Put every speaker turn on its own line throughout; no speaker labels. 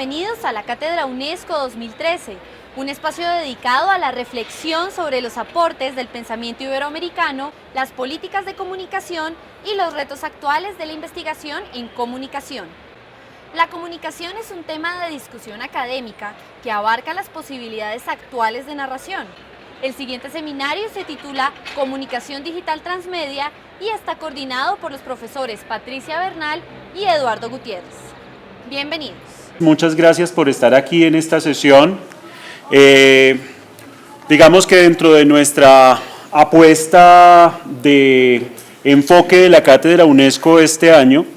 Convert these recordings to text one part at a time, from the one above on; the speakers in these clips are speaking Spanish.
bienvenidos a la Cátedra UNESCO 2013, un espacio dedicado a la reflexión sobre los aportes del pensamiento iberoamericano, las políticas de comunicación y los retos actuales de la investigación en comunicación. La comunicación es un tema de discusión académica que abarca las posibilidades actuales de narración. El siguiente seminario se titula Comunicación Digital Transmedia y está coordinado por los profesores Patricia Bernal y Eduardo Gutiérrez. Bienvenidos.
Muchas gracias por estar aquí en esta sesión. Digamos que dentro de nuestra apuesta de enfoque de la Cátedra UNESCO este año,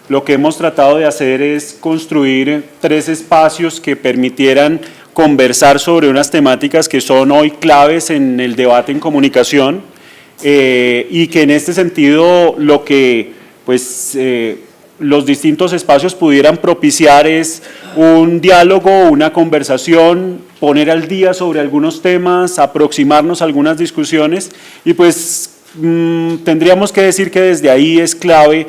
lo que hemos tratado de hacer es construir 3 espacios que permitieran conversar sobre unas temáticas que son hoy claves en el debate en comunicación y que en este sentido lo que los distintos espacios pudieran propiciar es un diálogo, una conversación, poner al día sobre algunos temas, aproximarnos a algunas discusiones y tendríamos que decir que desde ahí es clave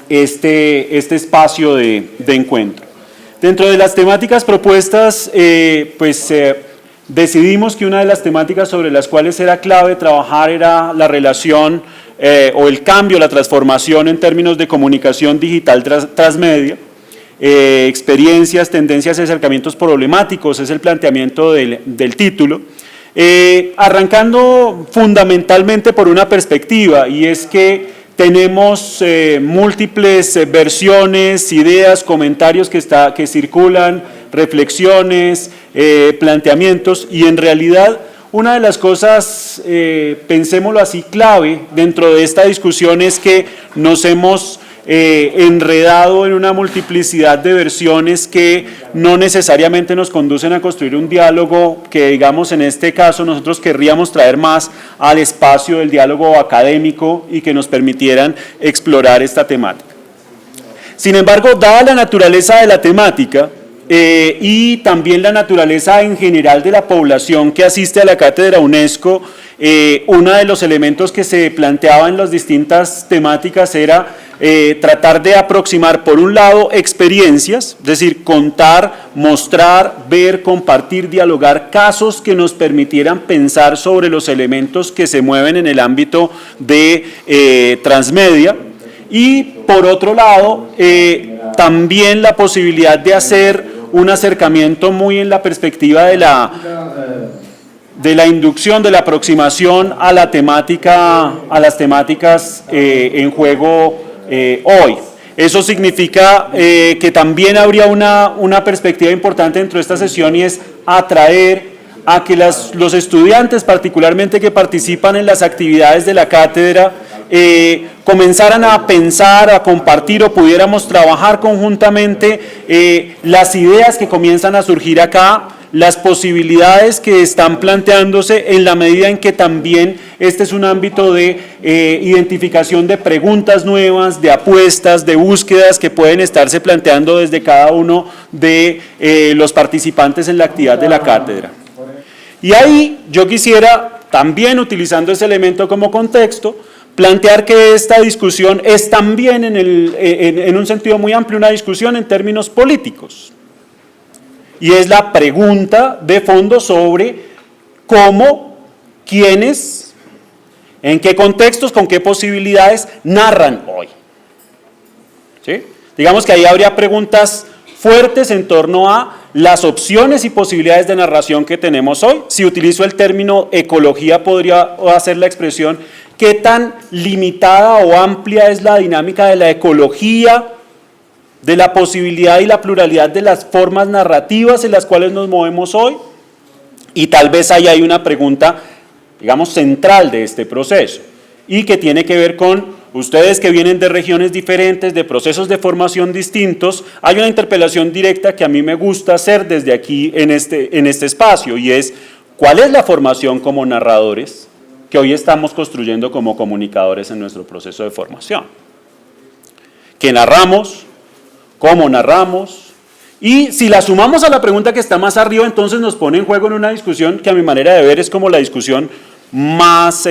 este espacio de encuentro. Dentro de las temáticas propuestas, decidimos que una de las temáticas sobre las cuales era clave trabajar era la relación o el cambio, la transformación en términos de comunicación digital transmedia, experiencias, tendencias y acercamientos problemáticos, es el planteamiento del título, arrancando fundamentalmente por una perspectiva, y es que tenemos múltiples versiones, ideas, comentarios que circulan, reflexiones, planteamientos, y en realidad una de las cosas, pensémoslo así, clave dentro de esta discusión es que nos hemos enredado en una multiplicidad de versiones que no necesariamente nos conducen a construir un diálogo que, digamos, en este caso nosotros querríamos traer más al espacio del diálogo académico y que nos permitieran explorar esta temática. Sin embargo, dada la naturaleza de la temática y también la naturaleza en general de la población que asiste a la Cátedra UNESCO, uno de los elementos que se planteaba en las distintas temáticas era tratar de aproximar, por un lado, experiencias, es decir, contar, mostrar, ver, compartir, dialogar casos que nos permitieran pensar sobre los elementos que se mueven en el ámbito de transmedia, y por otro lado, también la posibilidad de hacer un acercamiento muy en la perspectiva de la inducción, de la aproximación a la temática, a las temáticas en juego hoy. Eso significa que también habría una perspectiva importante dentro de esta sesión, y es atraer a que los estudiantes, particularmente que participan en las actividades de la cátedra, comenzaran a pensar, a compartir o pudiéramos trabajar conjuntamente las ideas que comienzan a surgir acá, las posibilidades que están planteándose en la medida en que también este es un ámbito de identificación de preguntas nuevas, de apuestas, de búsquedas que pueden estarse planteando desde cada uno de los participantes en la actividad de la cátedra. Y ahí yo quisiera, también utilizando ese elemento como contexto, plantear que esta discusión es también en un sentido muy amplio una discusión en términos políticos. Y es la pregunta de fondo sobre cómo, quiénes, en qué contextos, con qué posibilidades narran hoy. ¿Sí? Digamos que ahí habría preguntas fuertes en torno a las opciones y posibilidades de narración que tenemos hoy. Si utilizo el término ecología, podría hacer la expresión: ¿qué tan limitada o amplia es la dinámica de la ecología, de la posibilidad y la pluralidad de las formas narrativas en las cuales nos movemos hoy? Y tal vez ahí hay una pregunta, digamos, central de este proceso y que tiene que ver con ustedes que vienen de regiones diferentes, de procesos de formación distintos. Hay una interpelación directa que a mí me gusta hacer desde aquí en este espacio, y es: ¿cuál es la formación como narradores que hoy estamos construyendo como comunicadores en nuestro proceso de formación? ¿Qué narramos? ¿Cómo narramos? Y si la sumamos a la pregunta que está más arriba, entonces nos pone en juego en una discusión que a mi manera de ver es como la discusión más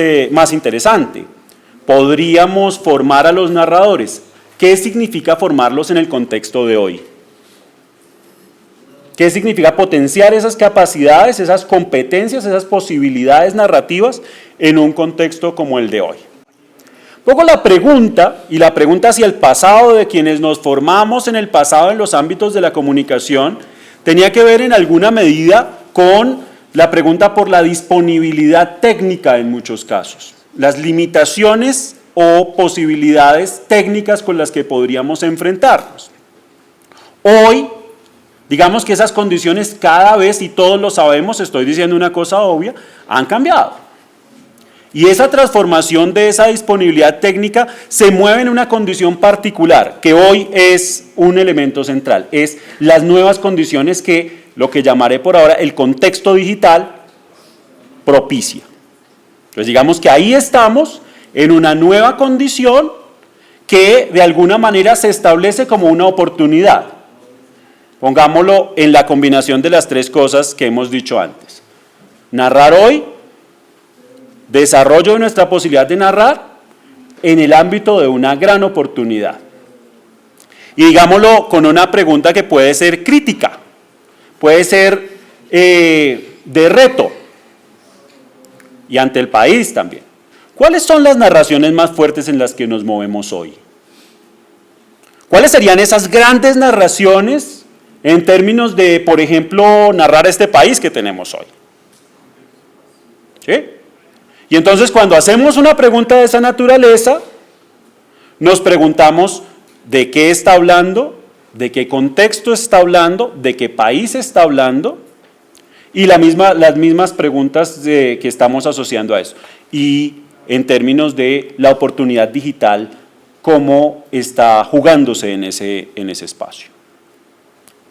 interesante. ¿Podríamos formar a los narradores? ¿Qué significa formarlos en el contexto de hoy? ¿Qué significa potenciar esas capacidades, esas competencias, esas posibilidades narrativas en un contexto como el de hoy? Luego la pregunta, y la pregunta hacia el pasado de quienes nos formamos en el pasado en los ámbitos de la comunicación, tenía que ver en alguna medida con la pregunta por la disponibilidad técnica en muchos casos, las limitaciones o posibilidades técnicas con las que podríamos enfrentarnos. Hoy, digamos que esas condiciones cada vez, y todos lo sabemos, estoy diciendo una cosa obvia, han cambiado. Y esa transformación de esa disponibilidad técnica se mueve en una condición particular, que hoy es un elemento central, es las nuevas condiciones que, lo que llamaré por ahora, el contexto digital propicia. Entonces digamos que ahí estamos en una nueva condición que de alguna manera se establece como una oportunidad. Pongámoslo en la combinación de las tres cosas que hemos dicho antes. Narrar hoy, desarrollo de nuestra posibilidad de narrar en el ámbito de una gran oportunidad. Y digámoslo con una pregunta que puede ser crítica, puede ser de reto, y ante el país también. ¿Cuáles son las narraciones más fuertes en las que nos movemos hoy? ¿Cuáles serían esas grandes narraciones en términos de, por ejemplo, narrar este país que tenemos hoy? ¿Sí? Y entonces cuando hacemos una pregunta de esa naturaleza, nos preguntamos de qué está hablando, de qué contexto está hablando, de qué país está hablando, y las mismas preguntas que estamos asociando a eso. Y en términos de la oportunidad digital, cómo está jugándose en ese espacio.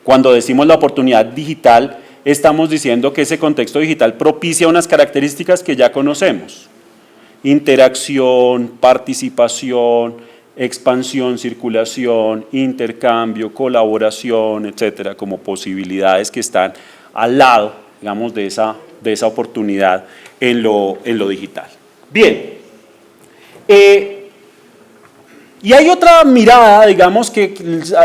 Cuando decimos la oportunidad digital, estamos diciendo que ese contexto digital propicia unas características que ya conocemos: interacción, participación, expansión, circulación, intercambio, colaboración, etcétera, como posibilidades que están al lado, digamos, de esa oportunidad en lo digital. Bien, y hay otra mirada, digamos, que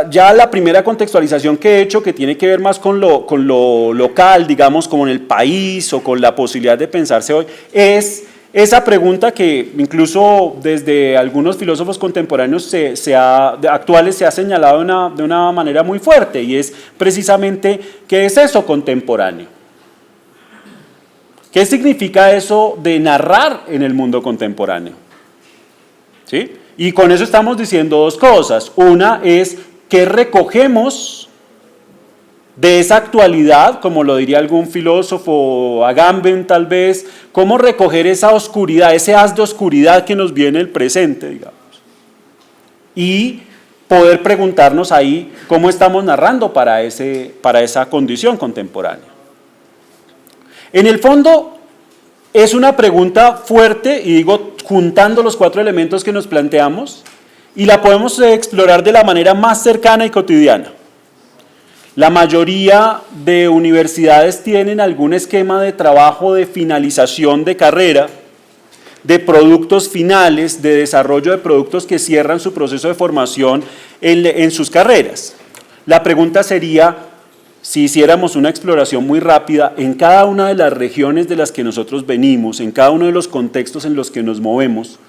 ya la primera contextualización que he hecho, que tiene que ver más con lo local, digamos, como en el país o con la posibilidad de pensarse hoy, es esa pregunta que incluso desde algunos filósofos contemporáneos actuales se ha señalado de una manera muy fuerte, y es precisamente ¿qué es eso contemporáneo? ¿Qué significa eso de narrar en el mundo contemporáneo? ¿Sí? Y con eso estamos diciendo dos cosas. Una es que recogemos de esa actualidad, como lo diría algún filósofo, Agamben tal vez, cómo recoger esa oscuridad, ese haz de oscuridad que nos viene el presente, digamos. Y poder preguntarnos ahí cómo estamos narrando para esa condición contemporánea. En el fondo es una pregunta fuerte, y digo, juntando los cuatro elementos que nos planteamos, y la podemos explorar de la manera más cercana y cotidiana. La mayoría de universidades tienen algún esquema de trabajo de finalización de carrera, de productos finales, de desarrollo de productos que cierran su proceso de formación en sus carreras. La pregunta sería, si hiciéramos una exploración muy rápida en cada una de las regiones de las que nosotros venimos, en cada uno de los contextos en los que nos movemos,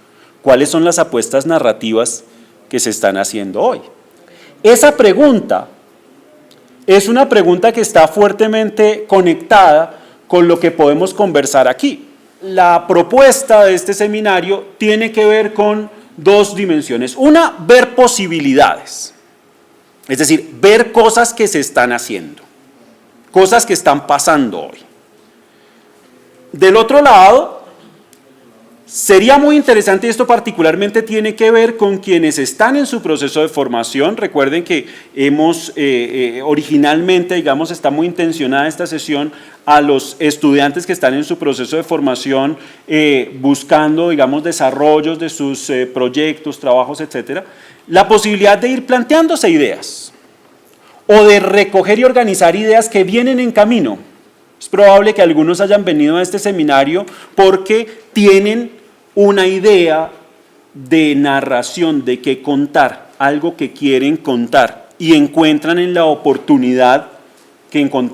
¿cuáles son las apuestas narrativas que se están haciendo hoy? Esa pregunta es una pregunta que está fuertemente conectada con lo que podemos conversar aquí. La propuesta de este seminario tiene que ver con dos dimensiones. Una, ver posibilidades, es decir, ver cosas que se están haciendo, cosas que están pasando hoy. Del otro lado, sería muy interesante, y esto particularmente tiene que ver con quienes están en su proceso de formación. Recuerden que hemos originalmente, digamos, está muy intencionada esta sesión a los estudiantes que están en su proceso de formación buscando, digamos, desarrollos de sus proyectos, trabajos, etcétera. La posibilidad de ir planteándose ideas o de recoger y organizar ideas que vienen en camino. Es probable que algunos hayan venido a este seminario porque tienen una idea de narración, de qué contar, algo que quieren contar, y encuentran en la oportunidad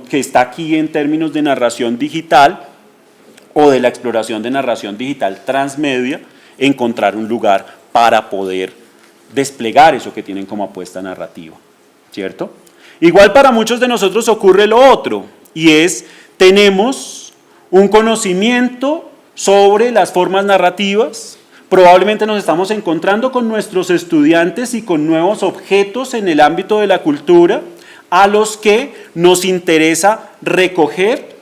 que está aquí en términos de narración digital o de la exploración de narración digital transmedia, encontrar un lugar para poder desplegar eso que tienen como apuesta narrativa, ¿cierto? Igual para muchos de nosotros ocurre lo otro, y es, tenemos un conocimiento sobre las formas narrativas, probablemente nos estamos encontrando con nuestros estudiantes y con nuevos objetos en el ámbito de la cultura a los que nos interesa recoger,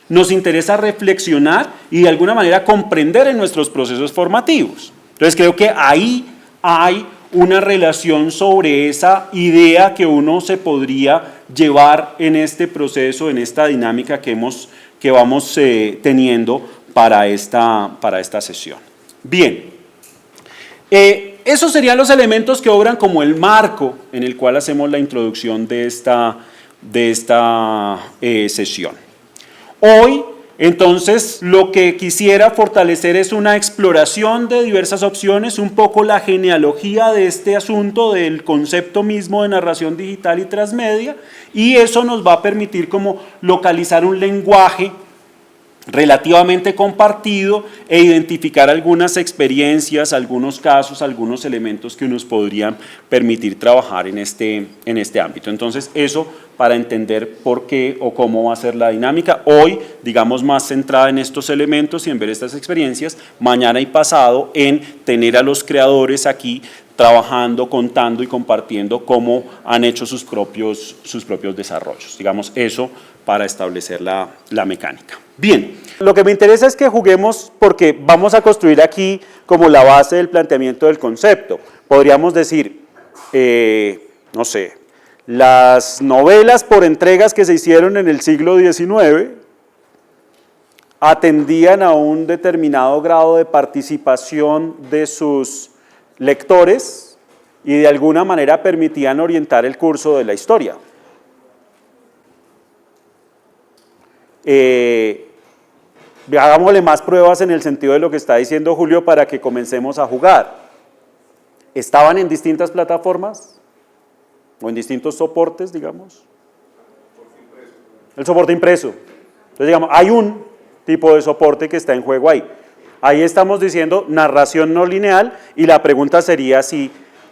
nos interesa reflexionar y de alguna manera comprender en nuestros procesos formativos. Entonces creo que ahí hay una relación sobre esa idea que uno se podría llevar en este proceso, en esta dinámica que vamos teniendo para esta sesión. Bien, esos serían los elementos que obran como el marco en el cual hacemos la introducción de esta sesión. Hoy, entonces, lo que quisiera fortalecer es una exploración de diversas opciones, un poco la genealogía de este asunto, del concepto mismo de narración digital y transmedia, y eso nos va a permitir como localizar un lenguaje relativamente compartido e identificar algunas experiencias, algunos casos, algunos elementos que nos podrían permitir trabajar en este ámbito. Entonces, eso para entender por qué o cómo va a ser la dinámica. Hoy, digamos, más centrada en estos elementos y en ver estas experiencias, mañana y pasado en tener a los creadores aquí trabajando, contando y compartiendo cómo han hecho sus propios desarrollos. Digamos, eso para establecer la mecánica. Bien, lo que me interesa es que juguemos porque vamos a construir aquí como la base del planteamiento del concepto. Podríamos decir, no sé, las novelas por entregas que se hicieron en el siglo XIX atendían a un determinado grado de participación de sus lectores y de alguna manera permitían orientar el curso de la historia. Hagámosle más pruebas en el sentido de lo que está diciendo Julio para que comencemos a jugar. ¿Estaban en distintas plataformas? ¿O en distintos soportes, digamos? El soporte impreso. Entonces, digamos, hay un tipo de soporte que está en juego ahí. Ahí estamos diciendo narración no lineal y la pregunta sería si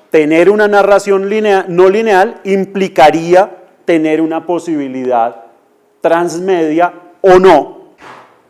tener una narración no lineal implicaría tener una posibilidad transmedia o no.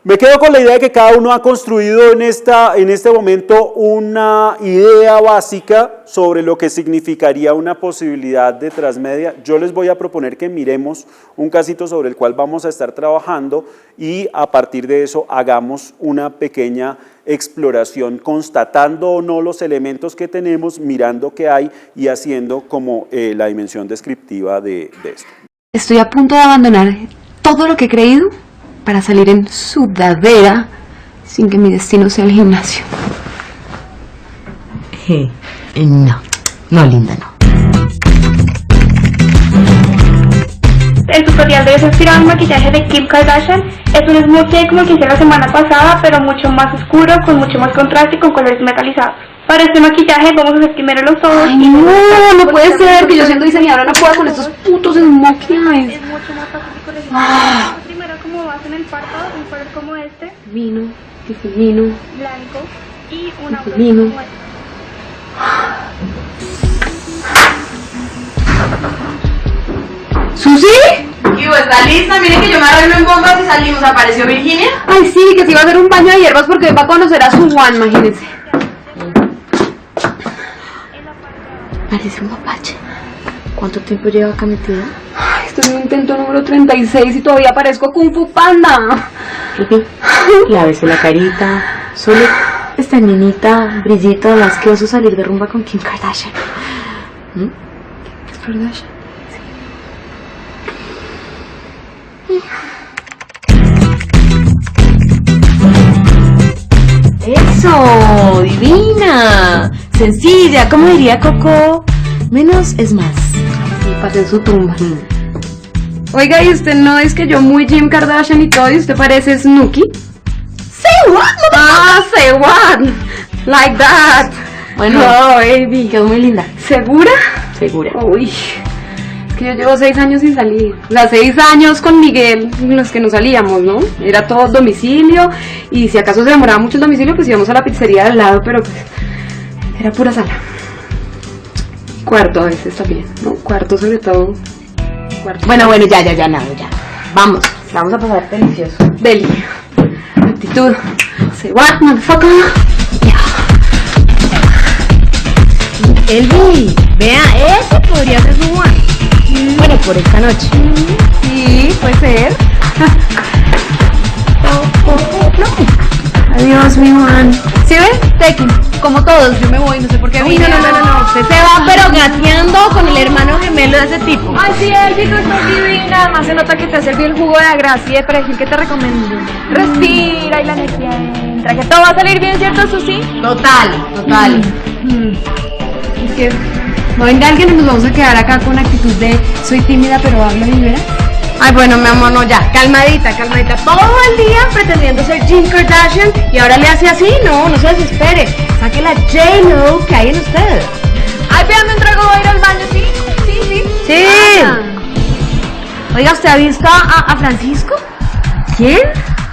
Me quedo con la idea de que cada uno ha construido en este momento una idea básica sobre lo que significaría una posibilidad de transmedia. Yo les voy a proponer que miremos un casito sobre el cual vamos a estar trabajando y a partir de eso hagamos una pequeña exploración, constatando o no los elementos que tenemos, mirando qué hay y haciendo como la dimensión descriptiva de esto.
Estoy a punto de abandonar todo lo que he creído para salir en sudadera sin que mi destino sea el gimnasio. No, linda, no.
El tutorial de ese inspirado en maquillaje de Kim Kardashian es un smoothie como el que hice la semana pasada, pero mucho más oscuro, con mucho más contraste y con colores metalizados. Para este maquillaje vamos a hacer primero los ojos.
Ay, y no puede ser que yo siendo diseñadora no pueda con estos putos smokey eyes.
Es mucho más fácil de corregir. Primero como base en el párpado, un color como este.
Vino, difuminó.
Blanco y una brocha
Difuminó.
como esta.
¿Susi?
¿Está lista? Miren que yo me arreglo en bombas y salimos. ¿Apareció Virginia?
Ay, sí, que se iba a hacer un baño de hierbas porque va a conocer a su Juan, imagínense. Parece un mapache. ¿Cuánto tiempo lleva acá metida? Ay, esto es mi intento número 36 y todavía parezco Kung Fu Panda.
Lávese la carita. Solo esta niñita brillita de las que oso salir de rumba con Kim Kardashian.
¿Es Kardashian?
¡Eso! ¡Divina! Sencilla, ¿cómo diría Coco? Menos es más.
Y pasé en su tumba. Oiga, ¿y usted no es que yo muy Kim Kardashian y todo y usted parece Snooki?
Say what?
Say what? Like that.
Bueno,
Oh, baby.
quedó muy linda.
¿Segura?
Segura.
Uy. que yo llevo 6 años sin salir. O sea, 6 años con Miguel, los que no salíamos, ¿no? Era todo domicilio, y si acaso se demoraba mucho el domicilio, pues íbamos a la pizzería de al lado, pero pues era pura sala. Cuarto a veces también, ¿no? Cuarto sobre todo. Cuarto.
Bueno, ya. Vamos a pasar delicioso.
Deli. Actitud. Say what, motherfucker.
Elvi, vea, ese podría ser su one. Bueno, por esta noche.
Sí, puede ser. Adiós, mi Juan. ¿Sí ven? Tequi, como todos, yo me voy, no sé por qué vine.
No. Usted se va pero gateando con el hermano gemelo de ese tipo.
Ay, sí, Elvi, tú estás divina. Además se nota que te ha servido el jugo de Agracia y de perejil que te recomiendo. Respira y la energía entra. Que todo va a salir bien, ¿cierto, Susi?
Total.
Es que no venga alguien y nos vamos a quedar acá con actitud de soy tímida pero hablo y verás.
Ay, bueno, mi amor, no, ya, calmadita. Todo el día pretendiendo ser Kim Kardashian y ahora le hace así, no se desespere. Saque la J-Lo que hay en usted.
Ay, pídame un trago, voy a ir al baño, ¿sí?
Sí.
Ah.
Oiga, ¿usted ha visto a Francisco?
¿Quién?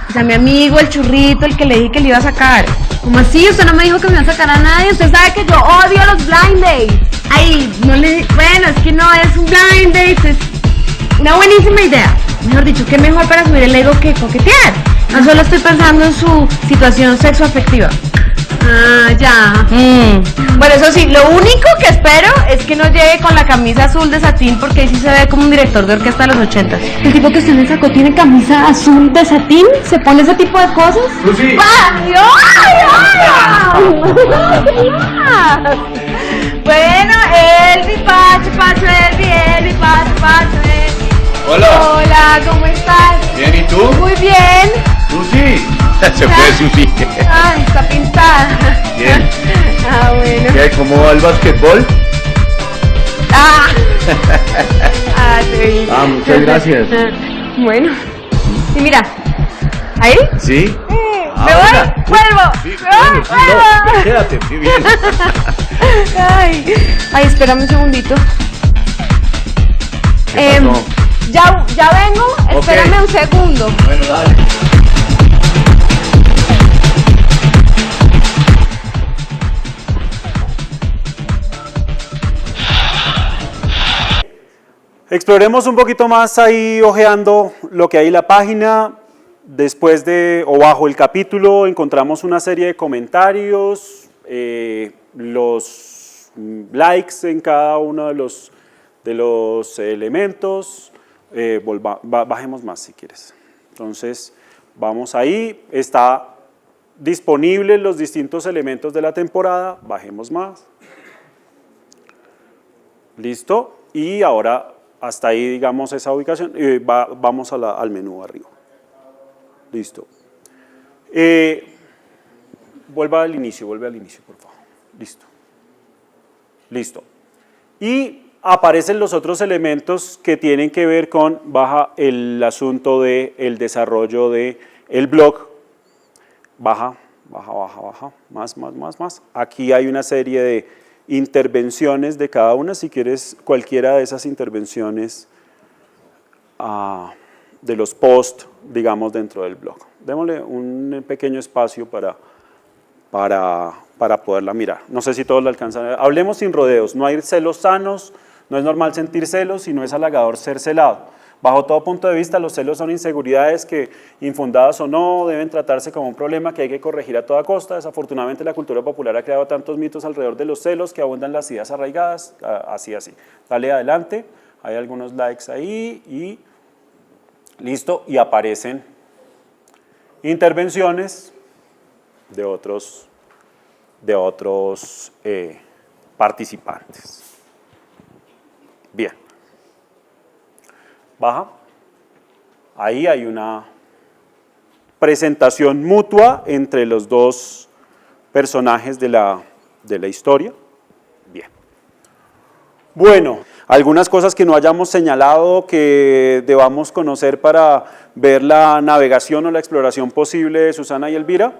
O sea, mi amigo, el churrito, el que le dije que le iba a sacar.
¿Cómo así? Usted no me dijo que me iba a sacar a nadie. Usted sabe que yo odio los blind dates.
Ay, bueno, es que no es un blind date, es una buenísima idea. Mejor dicho, qué mejor para subir el ego que coquetear. No solo estoy pensando en su situación sexoafectiva.
Ah, ya.
Bueno, eso sí, lo único que espero es que no llegue con la camisa azul de satín, porque ahí sí se ve como un director de orquesta de los 80.
¿El tipo que usted me sacó tiene camisa azul de satín? ¿Se pone ese tipo de cosas?
Susi.
Bueno, Elvi, Pacho, Elvi, Pacho. Hola, ¿cómo estás?
Bien, ¿y tú?
Muy bien.
Susi. Se fue Susi.
Ay, está pintada.
Bien.
Ah, bueno.
¿Qué? ¿Cómo va el basquetbol?
Ah, sí.
Ah, muchas gracias.
Bueno. Y mira, ¿ahí?
¿Sí?
Me voy, vuelvo.
Sí,
Me voy,
sí,
vuelvo.
no, quédate, muy bien.
Ay, espérame un segundito.
¿Qué pasó?
Ya vengo,
Ok.
espérame un segundo.
Bueno, dale.
Exploremos un poquito más ahí, hojeando lo que hay en la página. Después de, o bajo el capítulo, encontramos una serie de comentarios, los likes en cada uno de los elementos. Bajemos más si quieres. Entonces, vamos ahí. Está disponible los distintos elementos de la temporada. Bajemos más. Listo. Y ahora, hasta ahí, digamos, esa ubicación. Vamos al menú arriba. Listo. Vuelva al inicio, por favor. Listo. Y aparecen los otros elementos que tienen que ver con, baja el asunto del desarrollo del blog. Baja, más. Aquí hay una serie de intervenciones de cada una, si quieres cualquiera de esas intervenciones de los posts, digamos, dentro del blog. Démosle un pequeño espacio para poderla mirar. No sé si todos la alcanzan a ver. Hablemos sin rodeos, no hay celos sanos, no es normal sentir celos y no es halagador ser celado. Bajo todo punto de vista, los celos son inseguridades que, infundadas o no, deben tratarse como un problema que hay que corregir a toda costa. Desafortunadamente, la cultura popular ha creado tantos mitos alrededor de los celos que abundan las ideas arraigadas, así. Dale adelante, hay algunos likes ahí y listo, y aparecen intervenciones de otros participantes. Bien. Baja. Ahí hay una presentación mutua entre los dos personajes de la historia. Bien. Bueno, algunas cosas que no hayamos señalado que debamos conocer para ver la navegación o la exploración posible de Susana y Elvira.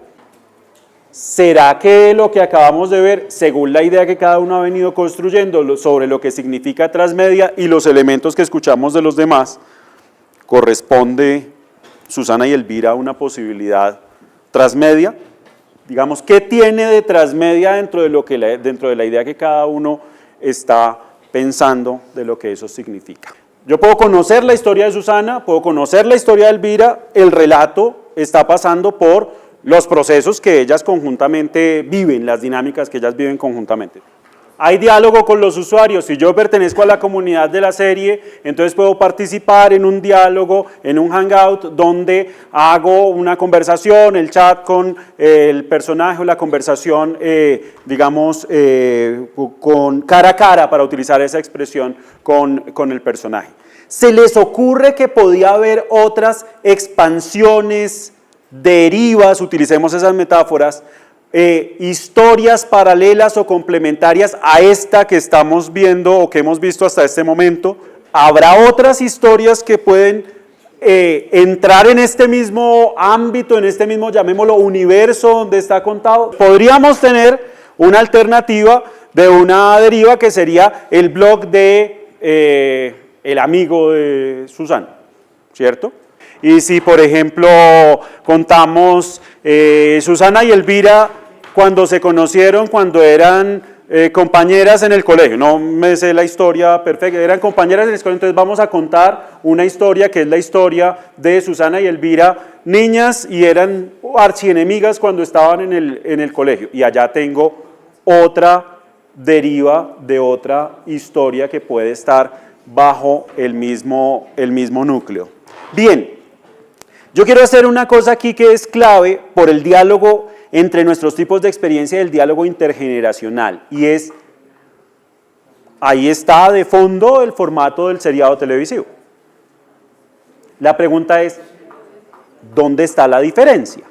¿Será que lo que acabamos de ver, según la idea que cada uno ha venido construyendo sobre lo que significa transmedia y los elementos que escuchamos de los demás, corresponde, Susana y Elvira, a una posibilidad transmedia? Digamos, ¿qué tiene de transmedia dentro de la idea que cada uno está pensando de lo que eso significa? Yo puedo conocer la historia de Susana, puedo conocer la historia de Elvira, el relato está pasando por los procesos que ellas conjuntamente viven, las dinámicas que ellas viven conjuntamente. Hay diálogo con los usuarios. Si yo pertenezco a la comunidad de la serie, entonces puedo participar en un diálogo, en un hangout, donde hago una conversación, el chat con el personaje, o la conversación, digamos, con cara a cara, para utilizar esa expresión, con el personaje. ¿Se les ocurre que podía haber otras expansiones, derivas, utilicemos esas metáforas, historias paralelas o complementarias a esta que estamos viendo o que hemos visto hasta este momento? ¿Habrá otras historias que pueden entrar en este mismo ámbito, en este mismo, llamémoslo, universo donde está contado? Podríamos tener una alternativa de una deriva que sería el blog de el amigo de Susana, ¿cierto? Y si, por ejemplo, contamos Susana y Elvira cuando se conocieron, cuando eran compañeras en el colegio, no me sé la historia perfecta, eran compañeras en el colegio, entonces vamos a contar una historia que es la historia de Susana y Elvira, niñas, y eran archienemigas cuando estaban en el colegio, y allá tengo otra deriva de otra historia que puede estar bajo el mismo núcleo. Bien. Yo quiero hacer una cosa aquí que es clave por el diálogo entre nuestros tipos de experiencia y el diálogo intergeneracional, y es, ahí está de fondo el formato del seriado televisivo. La pregunta es, ¿dónde está la diferencia?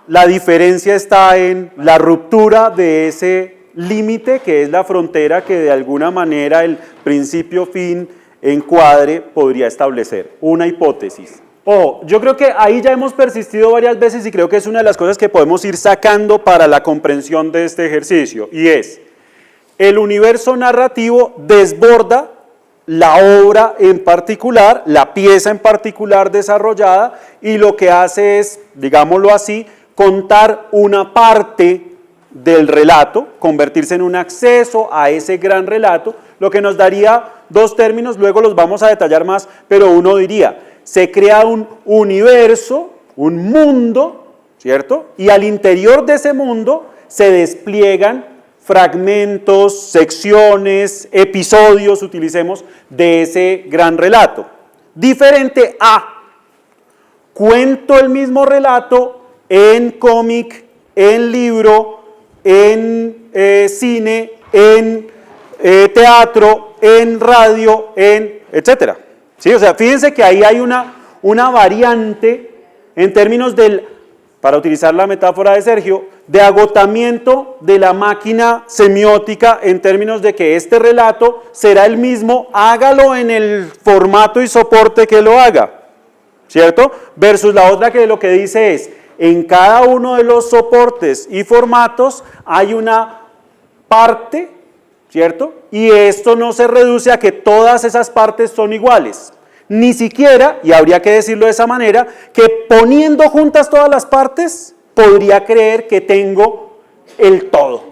La diferencia está en la ruptura de ese límite que es la frontera que de alguna manera el principio-fin encuadre podría establecer. Una hipótesis. Yo creo que ahí ya hemos persistido varias veces y creo que es una de las cosas que podemos ir sacando para la comprensión de este ejercicio, y es, el universo narrativo desborda la obra en particular, la pieza en particular desarrollada, y lo que hace es, digámoslo así, contar una parte del relato, convertirse en un acceso a ese gran relato, lo que nos daría dos términos, luego los vamos a detallar más, pero uno diría, se crea un universo, un mundo, ¿cierto? Y al interior de ese mundo se despliegan fragmentos, secciones, episodios, utilicemos, de ese gran relato. Diferente a, cuento el mismo relato en cómic, en libro, en cine, en teatro, en radio, en etcétera. ¿Sí? O sea, fíjense que ahí hay una variante en términos del, para utilizar la metáfora de Sergio, de agotamiento de la máquina semiótica en términos de que este relato será el mismo, hágalo en el formato y soporte que lo haga, ¿cierto? Versus la otra que lo que dice es, en cada uno de los soportes y formatos hay una parte, ¿cierto? Y esto no se reduce a que todas esas partes son iguales. Ni siquiera, y habría que decirlo de esa manera, que poniendo juntas todas las partes, podría creer que tengo el todo.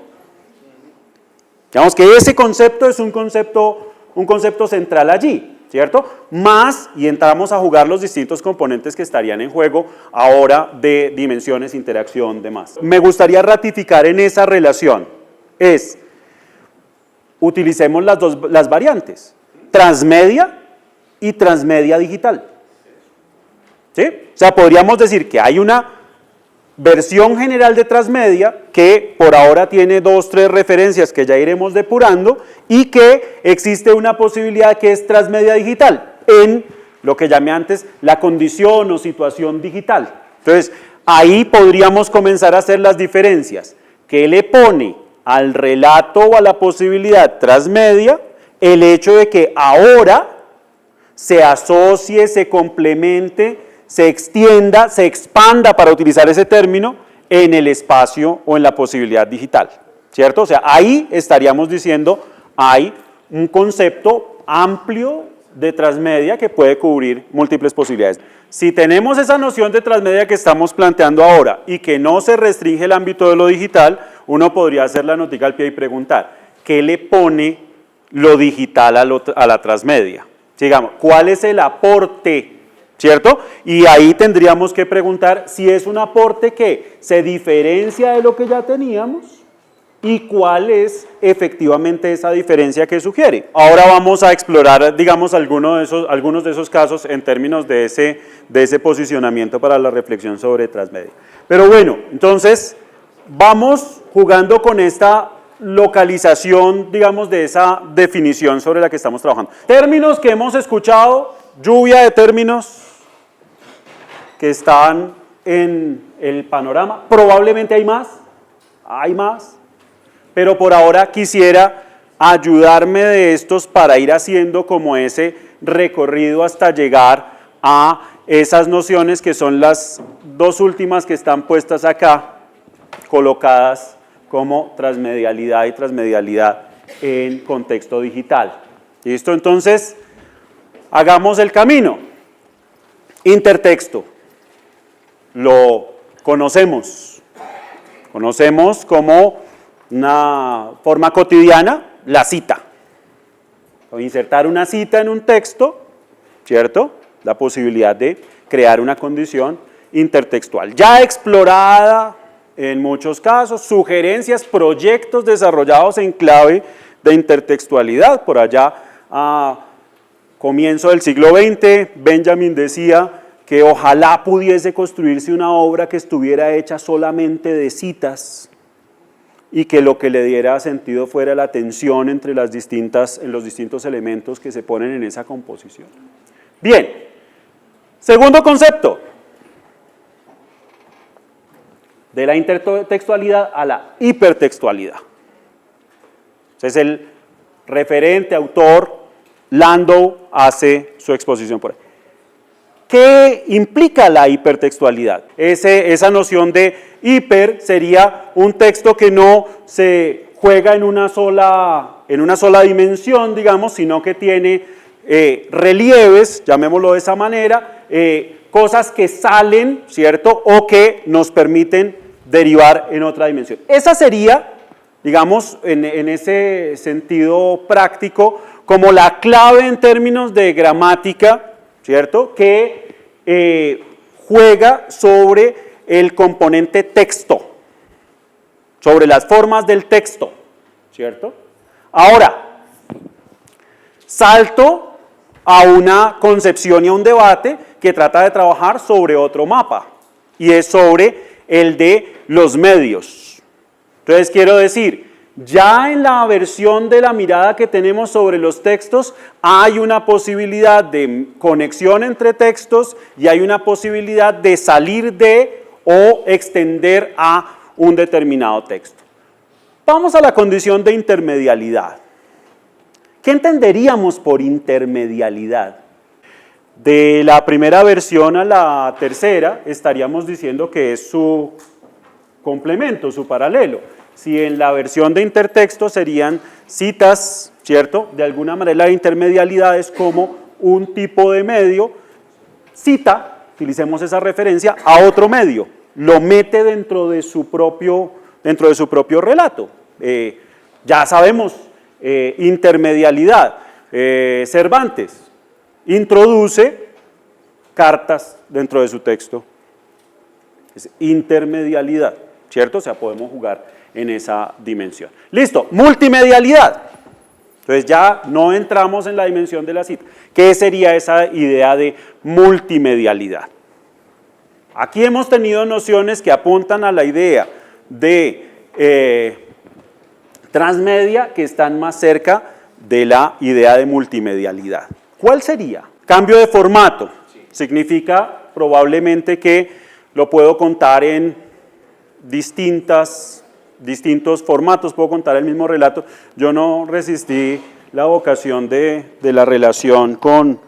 Digamos que ese concepto es un concepto central allí, ¿cierto? Más, y entramos a jugar los distintos componentes que estarían en juego ahora de dimensiones, interacción, demás. Me gustaría ratificar en esa relación, utilicemos las variantes, transmedia y transmedia digital. ¿Sí? O sea, podríamos decir que hay una versión general de transmedia que por ahora tiene 2 o 3 referencias que ya iremos depurando y que existe una posibilidad que es transmedia digital en lo que llamé antes la condición o situación digital. Entonces, ahí podríamos comenzar a hacer las diferencias. ¿Qué le pone al relato o a la posibilidad transmedia el hecho de que ahora se asocie, se complemente, se extienda, se expanda, para utilizar ese término, en el espacio o en la posibilidad digital, ¿cierto? O sea, ahí estaríamos diciendo, hay un concepto amplio de transmedia que puede cubrir múltiples posibilidades. Si tenemos esa noción de transmedia que estamos planteando ahora y que no se restringe el ámbito de lo digital, uno podría hacer la notica al pie y preguntar, ¿qué le pone lo digital a la transmedia? Digamos, ¿cuál es el aporte? ¿Cierto? Y ahí tendríamos que preguntar si es un aporte que se diferencia de lo que ya teníamos y cuál es efectivamente esa diferencia que sugiere. Ahora vamos a explorar, digamos, algunos de esos casos en términos de ese posicionamiento para la reflexión sobre transmedia. Pero bueno, entonces vamos jugando con esta localización, digamos, de esa definición sobre la que estamos trabajando. Términos que hemos escuchado, lluvia de términos que están en el panorama. Probablemente hay más, pero por ahora quisiera ayudarme de estos para ir haciendo como ese recorrido hasta llegar a esas nociones que son las dos últimas que están puestas acá, colocadas como transmedialidad y transmedialidad en contexto digital. ¿Listo? Entonces, hagamos el camino. Intertexto. Lo conocemos como una forma cotidiana, la cita. O insertar una cita en un texto, ¿cierto? La posibilidad de crear una condición intertextual. Ya explorada en muchos casos, sugerencias, proyectos desarrollados en clave de intertextualidad. Por allá a comienzo del siglo XX, Benjamin decía que ojalá pudiese construirse una obra que estuviera hecha solamente de citas y que lo que le diera sentido fuera la tensión entre los distintos elementos que se ponen en esa composición. Bien, segundo concepto, de la intertextualidad a la hipertextualidad. Es el referente, autor, Landau, hace su exposición por ahí. ¿Qué implica la hipertextualidad? Esa noción de hiper sería un texto que no se juega en una sola dimensión, digamos, sino que tiene relieves, llamémoslo de esa manera, cosas que salen, ¿cierto? O que nos permiten derivar en otra dimensión. Esa sería, digamos, en ese sentido práctico, como la clave en términos de gramática, ¿cierto? Que juega sobre el componente texto, sobre las formas del texto, ¿cierto? Ahora, salto a una concepción y a un debate que trata de trabajar sobre otro mapa, y es sobre el de los medios. Entonces, quiero decir, ya en la versión de la mirada que tenemos sobre los textos hay una posibilidad de conexión entre textos y hay una posibilidad de salir de o extender a un determinado texto. Vamos a la condición de intermedialidad. ¿Qué entenderíamos por intermedialidad? De la primera versión a la tercera estaríamos diciendo que es su complemento, su paralelo. Si en la versión de intertexto serían citas, ¿cierto? De alguna manera la intermedialidad es como un tipo de medio, cita, utilicemos esa referencia, a otro medio, lo mete dentro de su propio relato. Ya sabemos, intermedialidad. Cervantes introduce cartas dentro de su texto. Es intermedialidad, ¿cierto? O sea, podemos jugar en esa dimensión. Listo, multimedialidad. Entonces ya no entramos en la dimensión de la cita. ¿Qué sería esa idea de multimedialidad? Aquí hemos tenido nociones que apuntan a la idea de transmedia que están más cerca de la idea de multimedialidad. ¿Cuál sería? Cambio de formato. Significa probablemente que lo puedo contar en distintos formatos, puedo contar el mismo relato. Yo no resistí la vocación de la relación con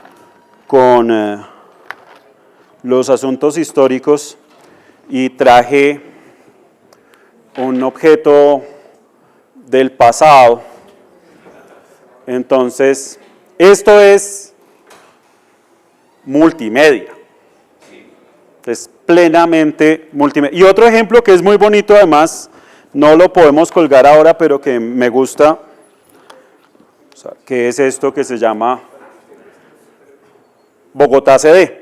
los asuntos históricos y traje un objeto del pasado. Entonces, esto es multimedia. Es plenamente multimedia. Y otro ejemplo que es muy bonito, además, no lo podemos colgar ahora, pero que me gusta, o sea, que es esto que se llama Bogotá CD.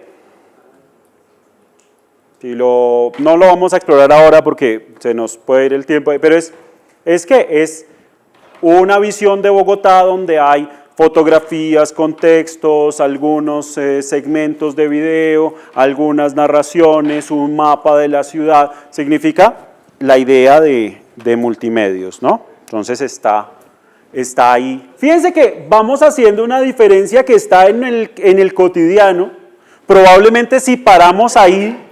No lo vamos a explorar ahora porque se nos puede ir el tiempo, pero es una visión de Bogotá donde hay fotografías, contextos, algunos segmentos de video, algunas narraciones, un mapa de la ciudad. Significa la idea de multimedios, ¿no? Entonces está ahí. Fíjense que vamos haciendo una diferencia que está en el cotidiano. Probablemente si paramos ahí,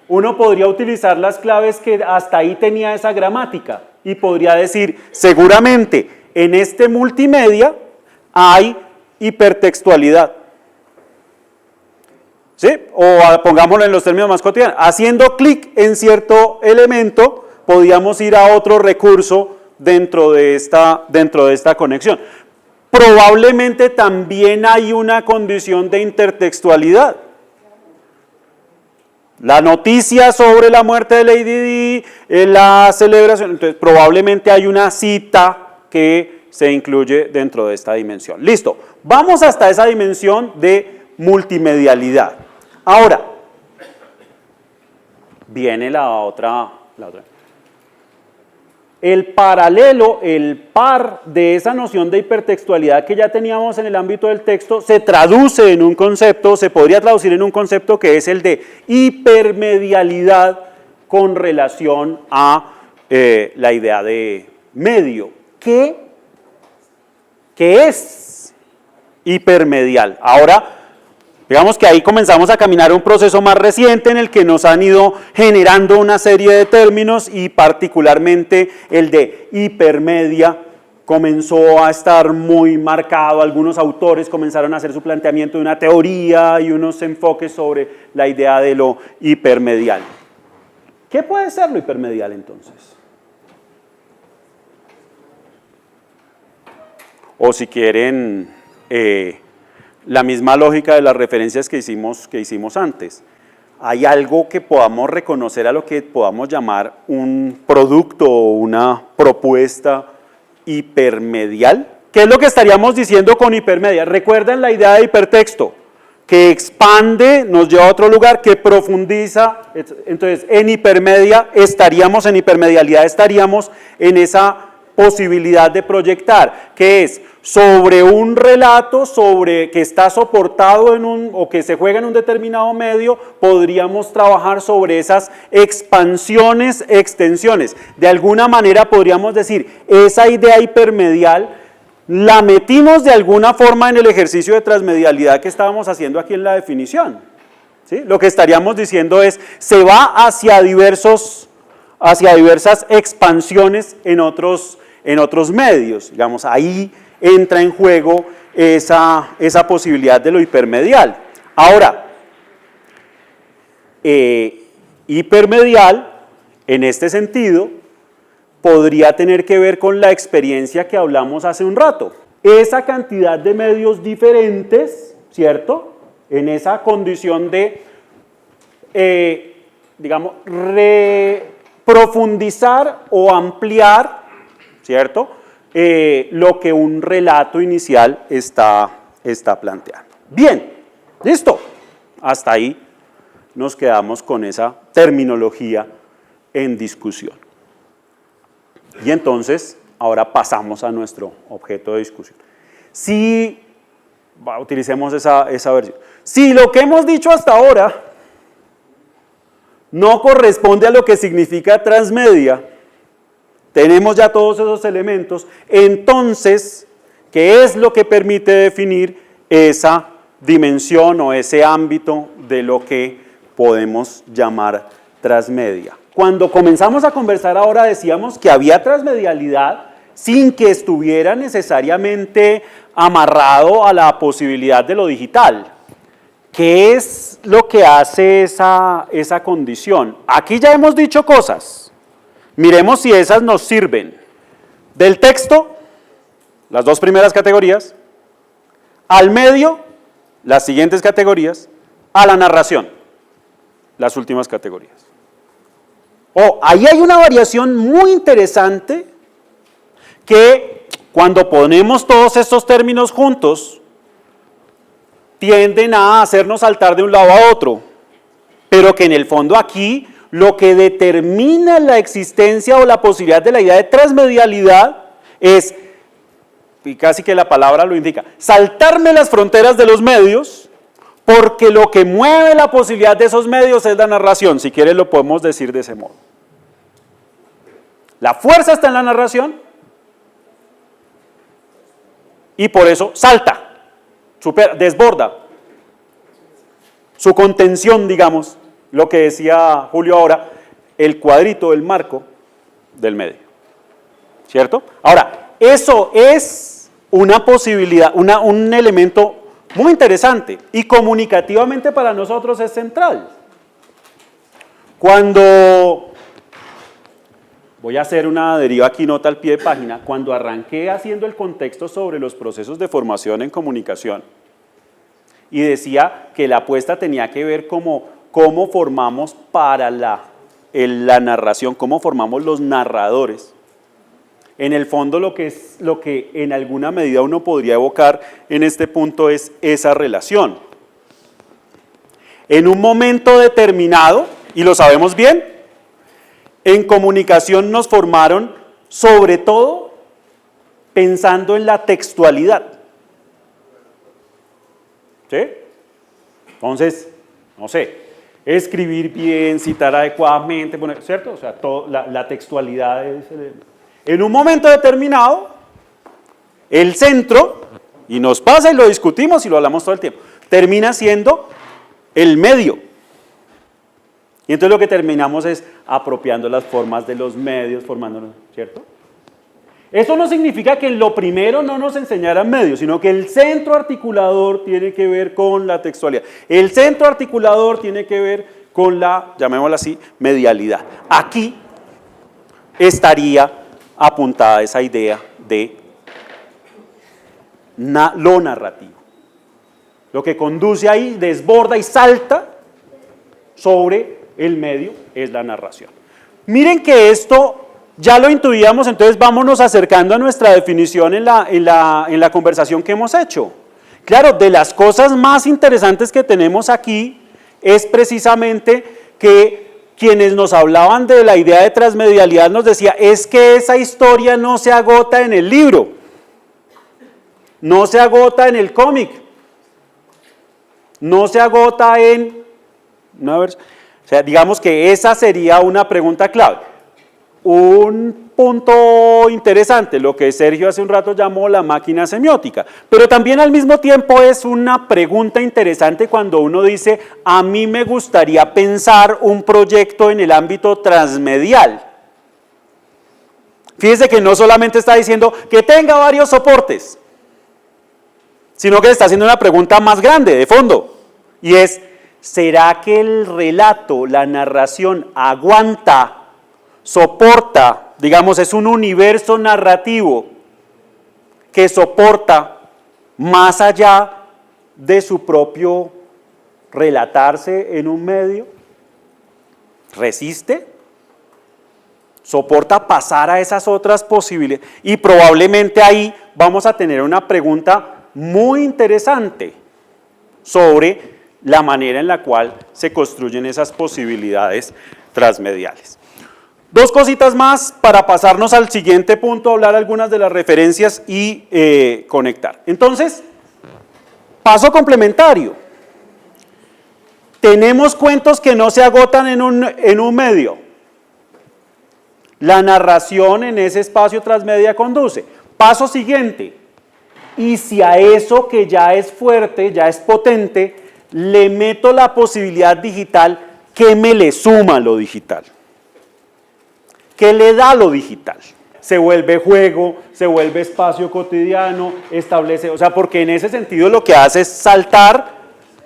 uno podría utilizar las claves que hasta ahí tenía esa gramática y podría decir, seguramente en este multimedia hay hipertextualidad. ¿Sí? O pongámoslo en los términos más cotidianos. Haciendo clic en cierto elemento, podríamos ir a otro recurso dentro de esta conexión. Probablemente también hay una condición de intertextualidad. La noticia sobre la muerte de Lady Di, la celebración, entonces probablemente hay una cita que se incluye dentro de esta dimensión. Listo, vamos hasta esa dimensión de multimedialidad. Ahora, viene la otra. El paralelo, el par de esa noción de hipertextualidad que ya teníamos en el ámbito del texto, se traduce en un concepto, se podría traducir en un concepto que es el de hipermedialidad con relación a la idea de medio. ¿Qué es hipermedial? Ahora, digamos que ahí comenzamos a caminar un proceso más reciente en el que nos han ido generando una serie de términos y particularmente el de hipermedia comenzó a estar muy marcado. Algunos autores comenzaron a hacer su planteamiento de una teoría y unos enfoques sobre la idea de lo hipermedial. ¿Qué puede ser lo hipermedial entonces? O si quieren, la misma lógica de las referencias que hicimos antes. Hay algo que podamos reconocer a lo que podamos llamar un producto o una propuesta hipermedial. ¿Qué es lo que estaríamos diciendo con hipermedia? Recuerden la idea de hipertexto, que expande, nos lleva a otro lugar, que profundiza. Entonces, en hipermedia en hipermedialidad estaríamos en esa posibilidad de proyectar, que es sobre un relato que está soportado o que se juega en un determinado medio, podríamos trabajar sobre esas expansiones, extensiones. De alguna manera podríamos decir, esa idea hipermedial la metimos de alguna forma en el ejercicio de transmedialidad que estábamos haciendo aquí en la definición. ¿Sí? Lo que estaríamos diciendo es, se va hacia diversas expansiones en otros medios. Digamos, ahí entra en juego esa posibilidad de lo hipermedial. Ahora, hipermedial, en este sentido, podría tener que ver con la experiencia que hablamos hace un rato. Esa cantidad de medios diferentes, ¿cierto? En esa condición de, profundizar o ampliar, ¿cierto? Lo que un relato inicial está planteando. Bien, listo. Hasta ahí nos quedamos con esa terminología en discusión. Y entonces, ahora pasamos a nuestro objeto de discusión. Si, utilicemos esa versión. Si lo que hemos dicho hasta ahora no corresponde a lo que significa transmedia, tenemos ya todos esos elementos, entonces, ¿qué es lo que permite definir esa dimensión o ese ámbito de lo que podemos llamar transmedia? Cuando comenzamos a conversar ahora decíamos que había transmedialidad sin que estuviera necesariamente amarrado a la posibilidad de lo digital. ¿Qué es lo que hace esa condición? Aquí ya hemos dicho cosas. Miremos si esas nos sirven. Del texto, las dos primeras categorías, al medio, las siguientes categorías, a la narración, las últimas categorías. Ahí hay una variación muy interesante que cuando ponemos todos estos términos juntos, tienden a hacernos saltar de un lado a otro, pero que en el fondo aquí lo que determina la existencia o la posibilidad de la idea de transmedialidad es, y casi que la palabra lo indica, saltarme las fronteras de los medios, porque lo que mueve la posibilidad de esos medios es la narración, si quieres lo podemos decir de ese modo. La fuerza está en la narración y por eso salta, desborda su contención, digamos, lo que decía Julio ahora, el cuadrito, el marco del medio, ¿cierto? Ahora, eso es una posibilidad, un elemento muy interesante y comunicativamente para nosotros es central. Cuando, voy a hacer una deriva aquí, nota al pie de página, cuando arranqué haciendo el contexto sobre los procesos de formación en comunicación y decía que la apuesta tenía que ver cómo formamos para la narración, cómo formamos los narradores. En el fondo lo que en alguna medida uno podría evocar en este punto es esa relación. En un momento determinado, y lo sabemos bien, en comunicación nos formaron sobre todo pensando en la textualidad. ¿Sí? Entonces, no sé, escribir bien, citar adecuadamente, ¿cierto? O sea, la textualidad es... En un momento determinado, el centro, y nos pasa y lo discutimos y lo hablamos todo el tiempo, termina siendo el medio. Y entonces lo que terminamos es apropiando las formas de los medios, formándonos, ¿cierto? Eso no significa que en lo primero no nos enseñaran medios, sino que el centro articulador tiene que ver con la textualidad. El centro articulador tiene que ver con la, llamémosla así, medialidad. Aquí estaría apuntada esa idea de lo narrativo. Lo que conduce ahí, desborda y salta sobre el medio es la narración. Miren que esto ya lo intuíamos, entonces vámonos acercando a nuestra definición en la conversación que hemos hecho. Claro, de las cosas más interesantes que tenemos aquí es precisamente que quienes nos hablaban de la idea de transmedialidad nos decía, es que esa historia no se agota en el libro, no se agota en el cómic, no se agota en... o sea, digamos que esa sería una pregunta clave. Un punto interesante, lo que Sergio hace un rato llamó la máquina semiótica, pero también al mismo tiempo es una pregunta interesante cuando uno dice, a mí me gustaría pensar un proyecto en el ámbito transmedial. Fíjese que no solamente está diciendo que tenga varios soportes, sino que está haciendo una pregunta más grande, de fondo, y es, ¿será que el relato, la narración aguanta, soporta, digamos, es un universo narrativo que soporta más allá de su propio relatarse en un medio? ¿Resiste? ¿Soporta pasar a esas otras posibilidades? Y probablemente ahí vamos a tener una pregunta muy interesante sobre la manera en la cual se construyen esas posibilidades transmediales. Dos cositas más para pasarnos al siguiente punto, hablar algunas de las referencias y conectar. Entonces, paso complementario. Tenemos cuentos que no se agotan en un medio. La narración en ese espacio transmedia conduce. Paso siguiente. Y si a eso que ya es fuerte, ya es potente, le meto la posibilidad digital, ¿qué me le suma lo digital? ¿Qué le da lo digital? Se vuelve juego, se vuelve espacio cotidiano, establece, o sea, porque en ese sentido lo que hace es saltar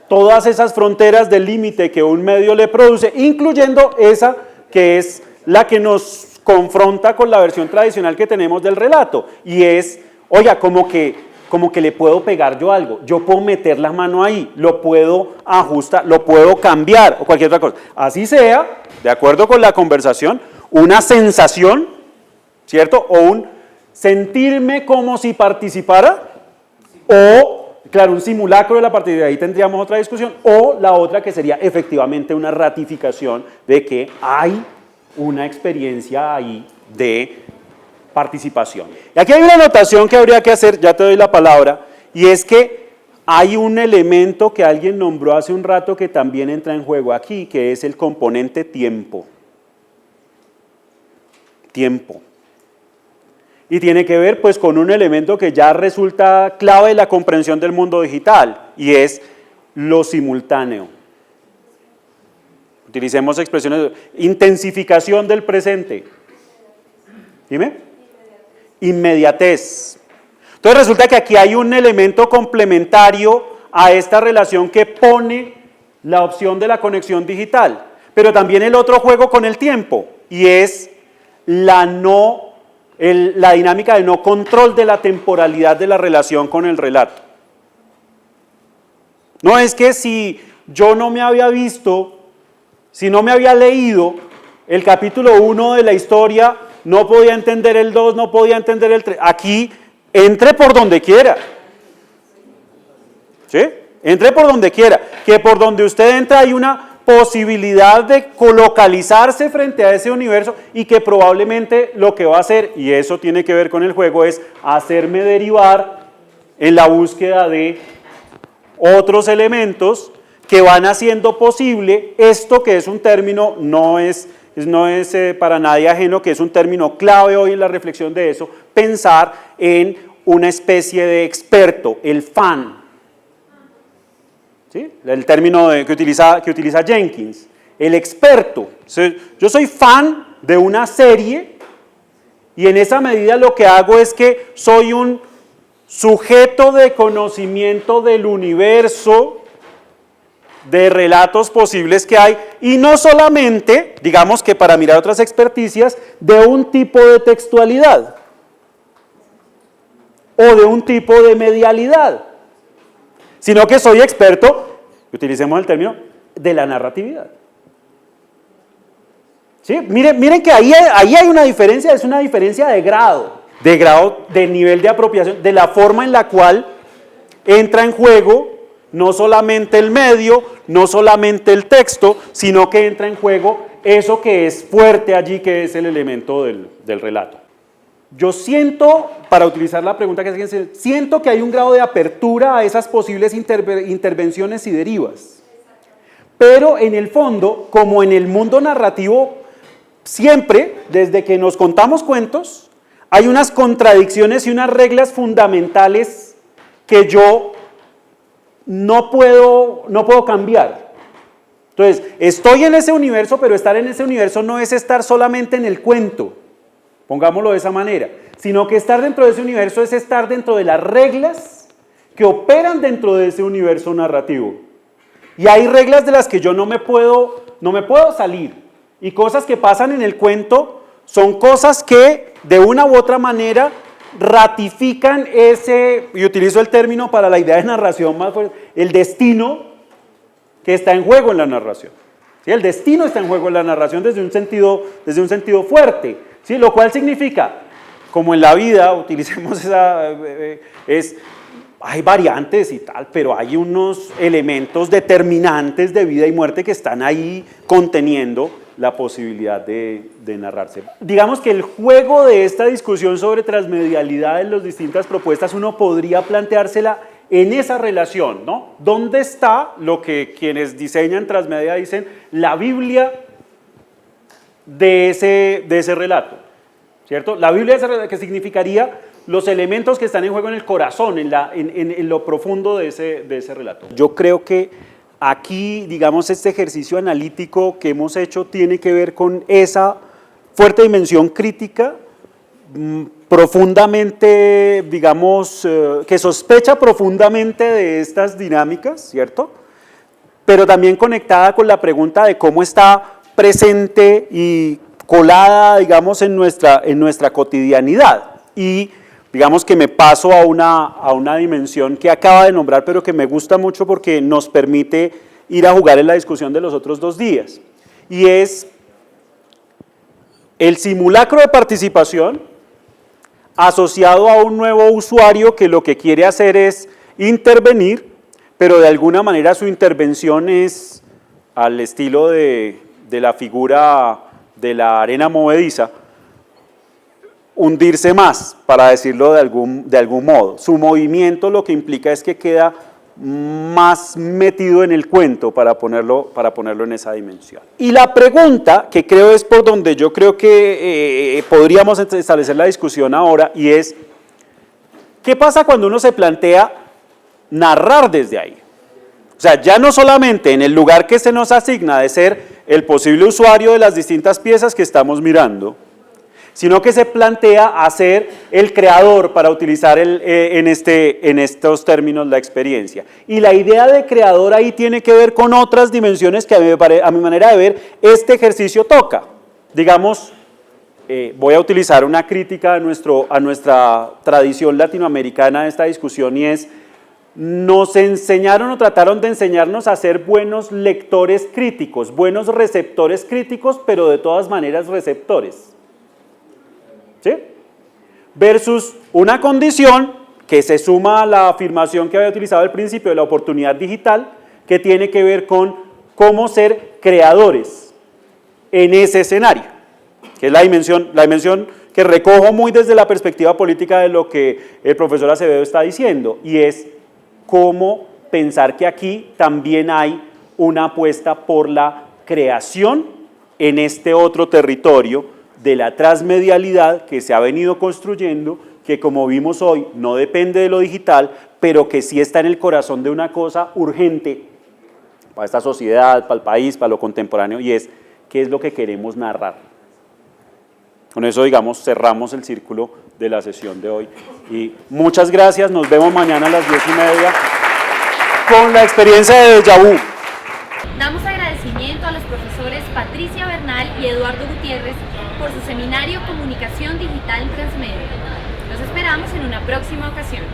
todas esas fronteras del límite que un medio le produce, incluyendo esa que es la que nos confronta con la versión tradicional que tenemos del relato, y es, oiga, como que le puedo pegar yo algo, yo puedo meter la mano ahí, lo puedo ajustar, lo puedo cambiar, o cualquier otra cosa. Así sea, de acuerdo con la conversación, una sensación, ¿cierto? O un sentirme como si participara, o, claro, un simulacro de la participación, ahí tendríamos otra discusión, o la otra que sería efectivamente una ratificación de que hay una experiencia ahí de participación. Y aquí hay una anotación que habría que hacer, ya te doy la palabra, y es que hay un elemento que alguien nombró hace un rato que también entra en juego aquí, que es el componente tiempo. Tiempo. Y tiene que ver pues con un elemento que ya resulta clave en la comprensión del mundo digital, y es lo simultáneo. Utilicemos expresiones, intensificación del presente. Dime. Inmediatez. Entonces resulta que aquí hay un elemento complementario a esta relación que pone la opción de la conexión digital, pero también el otro juego con el tiempo, y es la dinámica de no control de la temporalidad de la relación con el relato. No es que si yo no me había visto, si no me había leído el capítulo 1 de la historia, no podía entender el 2, no podía entender el 3. Aquí, entre por donde quiera. ¿Sí? Entre por donde quiera. Que por donde usted entra hay una posibilidad de colocalizarse frente a ese universo, y que probablemente lo que va a hacer, y eso tiene que ver con el juego, es hacerme derivar en la búsqueda de otros elementos que van haciendo posible esto que es un término, no es para nadie ajeno, que es un término clave hoy en la reflexión de eso, pensar en una especie de experto, el fan. ¿Sí? El término que utiliza Jenkins, el experto. Yo soy fan de una serie, y en esa medida lo que hago es que soy un sujeto de conocimiento del universo, de relatos posibles que hay, y no solamente, digamos que para mirar otras experticias, de un tipo de textualidad o de un tipo de medialidad, sino que soy experto, utilicemos el término, de la narratividad. ¿Sí? Miren que ahí hay una diferencia, es una diferencia de grado, de nivel de apropiación, de la forma en la cual entra en juego no solamente el medio, no solamente el texto, sino que entra en juego eso que es fuerte allí, que es el elemento del relato. Yo siento, para utilizar la pregunta que se siento que hay un grado de apertura a esas posibles intervenciones y derivas. Pero en el fondo, como en el mundo narrativo, siempre, desde que nos contamos cuentos, hay unas contradicciones y unas reglas fundamentales que yo no puedo cambiar. Entonces, estoy en ese universo, pero estar en ese universo no es estar solamente en el cuento, pongámoslo de esa manera, sino que estar dentro de ese universo es estar dentro de las reglas que operan dentro de ese universo narrativo. Y hay reglas de las que yo no me puedo salir, y cosas que pasan en el cuento son cosas que de una u otra manera ratifican y utilizo el término para la idea de narración más fuerte, el destino que está en juego en la narración. ¿Sí? El destino está en juego en la narración desde un sentido fuerte, ¿sí? Lo cual significa, como en la vida, utilicemos hay variantes y tal, pero hay unos elementos determinantes de vida y muerte que están ahí conteniendo la posibilidad de narrarse. Digamos que el juego de esta discusión sobre transmedialidad en las distintas propuestas, uno podría planteársela en esa relación, ¿no? ¿Dónde está lo que quienes diseñan transmedia dicen la Biblia de ese relato? ¿Cierto? La Biblia de ese relato, que significaría los elementos que están en juego en el corazón, en lo profundo de ese relato. Yo creo que aquí, digamos, este ejercicio analítico que hemos hecho tiene que ver con esa fuerte dimensión crítica, profundamente, digamos, que sospecha profundamente de estas dinámicas, ¿cierto? Pero también conectada con la pregunta de cómo está presente y colada, digamos, en nuestra cotidianidad. Y digamos que me paso a una dimensión que acaba de nombrar, pero que me gusta mucho porque nos permite ir a jugar en la discusión de los otros 2 días. Y es el simulacro de participación asociado a un nuevo usuario que lo que quiere hacer es intervenir, pero de alguna manera su intervención es al estilo de la figura de la arena movediza, hundirse más, para decirlo de algún modo. Su movimiento lo que implica es que queda más metido en el cuento, para ponerlo en esa dimensión. Y la pregunta, que creo es por donde yo creo que podríamos establecer la discusión ahora, y es, ¿qué pasa cuando uno se plantea narrar desde ahí? O sea, ya no solamente en el lugar que se nos asigna de ser el posible usuario de las distintas piezas que estamos mirando, sino que se plantea hacer el creador, para utilizar en estos términos la experiencia. Y la idea de creador ahí tiene que ver con otras dimensiones que a mi manera de ver este ejercicio toca. Digamos, voy a utilizar una crítica a nuestra tradición latinoamericana de esta discusión, y es: nos enseñaron o trataron de enseñarnos a ser buenos lectores críticos, buenos receptores críticos, pero de todas maneras receptores. ¿Sí? Versus una condición que se suma a la afirmación que había utilizado al principio de la oportunidad digital, que tiene que ver con cómo ser creadores en ese escenario, que es la dimensión que recojo muy desde la perspectiva política de lo que el profesor Acevedo está diciendo, y es cómo pensar que aquí también hay una apuesta por la creación en este otro territorio de la transmedialidad que se ha venido construyendo, que como vimos hoy no depende de lo digital, pero que sí está en el corazón de una cosa urgente para esta sociedad, para el país, para lo contemporáneo, y es: ¿qué es lo que queremos narrar? Con eso, digamos, cerramos el círculo de la sesión de hoy. Y muchas gracias, nos vemos mañana a las 10:30 con la experiencia de Déjà Vu.
Damos agradecimiento a los profesores Patricia Bernal y Eduardo Gutiérrez por su seminario Comunicación Digital Transmedia. Los esperamos en una próxima ocasión.